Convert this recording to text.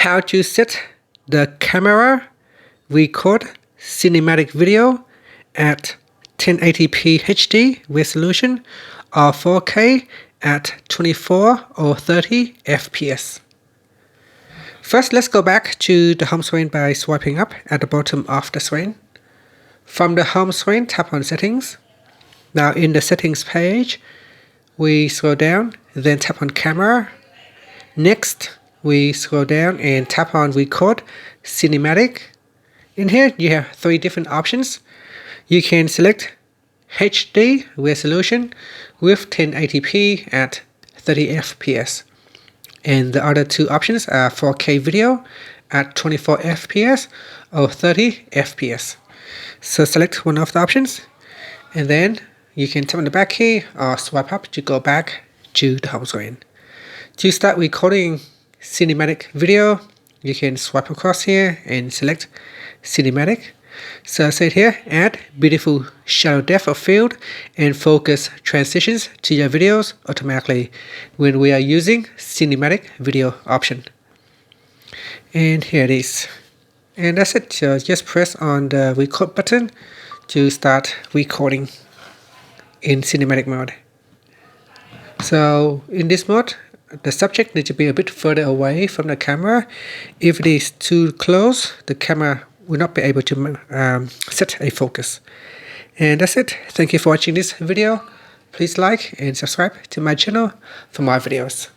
how to set the camera record cinematic video at 1080p HD resolution or 4K at 24 or 30 FPS. First, let's go back to the home screen by swiping up at the bottom of the screen. From the home screen, tap on Settings. Now in the Settings page, we scroll down, then tap on Camera. Next, we scroll down and tap on Record Cinematic. In here, you have three different options. You can select HD resolution with 1080p at 30 FPS. And the other two options are 4K video at 24 FPS or 30 FPS. So select one of the options, and then you can tap on the back key or swipe up to go back to the home screen. To start recording cinematic video, you can swipe across here and select cinematic. So I said here, add beautiful shadow depth of field and focus transitions to your videos automatically when we are using cinematic video option. And here it is. And that's it. So just press on the record button to start recording in cinematic mode. So in this mode, the subject needs to be a bit further away from the camera. If it is too close, the camera will not be able to set a focus. And that's it. Thank you for watching this video. Please like and subscribe to my channel for more videos.